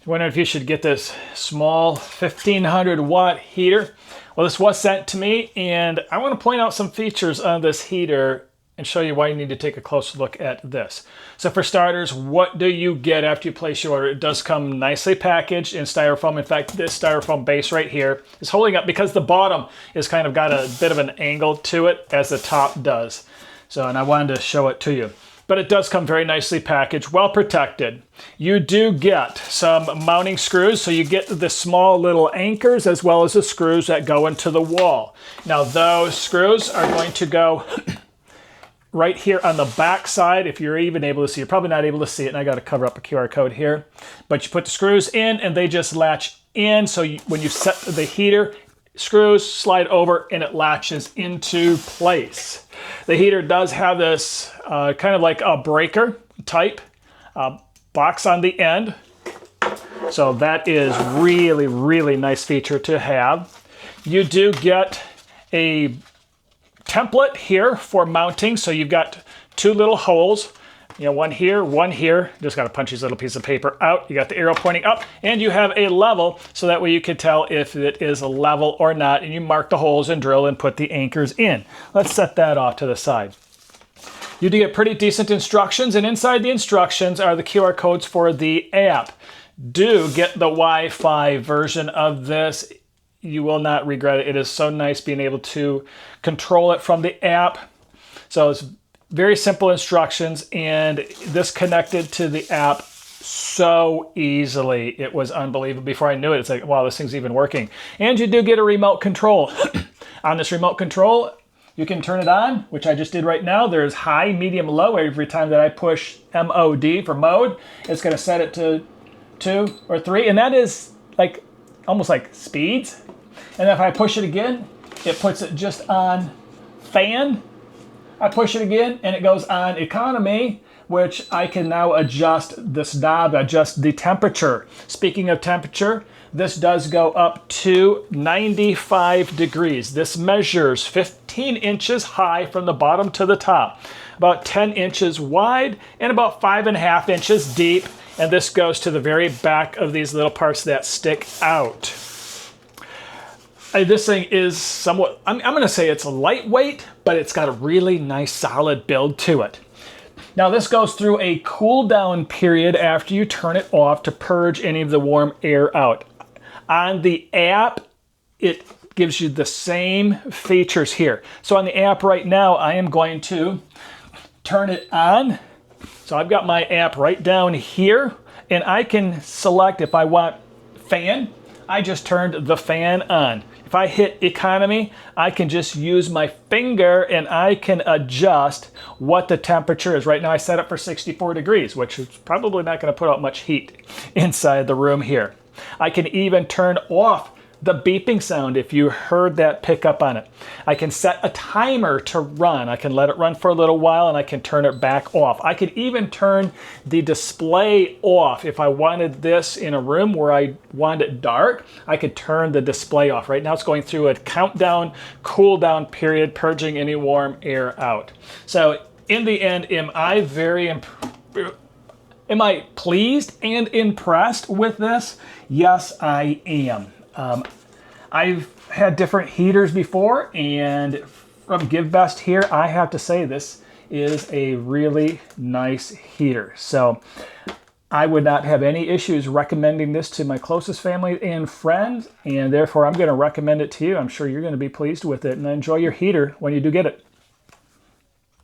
Wondering if you should get this small 1500 watt heater. Well, this was sent to me, and I want to point out some features on this heater and show you why you need to take a close look at this. So for starters, what do you get after you place your order? It does come nicely packaged in styrofoam. In fact, this styrofoam base right here is holding up because the bottom is kind of got a bit of an angle to it as the top does. So, and I wanted to show it to you. But it does come very nicely packaged, well protected. You do get some mounting screws, so you get the small little anchors as well as the screws that go into the wall. Now those screws are going to go right here on the back side, if you're even able to see. You're probably not able to see it, and I got to cover up a QR code here. But you put the screws in, and they just latch in, so when you set the heater, screws slide over, and it latches into place. The heater does have this kind of like a breaker type box on the end. So that is really, really nice feature to have. You do get a template here for mounting. So you've got two little holes, one here. Just got to punch this little piece of paper out. You got the arrow pointing up, and you have a level, so that way you can tell if it is a level or not, and you mark the holes and drill and put the anchors in. Let's set that off to the side. You do get pretty decent instructions, and inside the instructions are the QR codes for the app. Do get the Wi-Fi version of this. You will not regret it. It is so nice being able to control it from the app. So it's very simple instructions, and this connected to the app so easily. It was unbelievable. Before I knew it, it's like, wow, this thing's even working. And you do get a remote control. On this remote control, you can turn it on, which I just did right now. There's high, medium, low. Every time that I push MOD for mode, it's going to set it to 2 or 3, and that is like almost like speeds. And if I push it again, it puts it just on fan. I push it again, and it goes on economy, which I can now adjust this knob, adjust the temperature. Speaking of temperature, this does go up to 95 degrees. This measures 15 inches high from the bottom to the top, about 10 inches wide, and about 5.5 inches deep. And this goes to the very back of these little parts that stick out. This thing is somewhat, I'm going to say it's lightweight, but it's got a really nice solid build to it. Now this goes through a cool down period after you turn it off to purge any of the warm air out. On the app, it gives you the same features here. So on the app right now, I am going to turn it on. So I've got my app right down here, and I can select if I want fan. I just turned the fan on. If I hit economy, I can just use my finger and I can adjust what the temperature is. Right now I set it for 64 degrees, which is probably not going to put out much heat inside the room here. I can even turn off the beeping sound if you heard that pick up on it. I can set a timer to run. I can let it run for a little while, and I can turn it back off. I could even turn the display off. If I wanted this in a room where I wanted it dark, I could turn the display off. Right now it's going through a countdown, cool down period, purging any warm air out. So in the end, am I pleased and impressed with this? Yes, I am. I've had different heaters before, and from GiveBest here, I have to say this is a really nice heater. So I would not have any issues recommending this to my closest family and friends, and therefore I'm going to recommend it to you. I'm sure you're going to be pleased with it, and enjoy your heater when you do get it.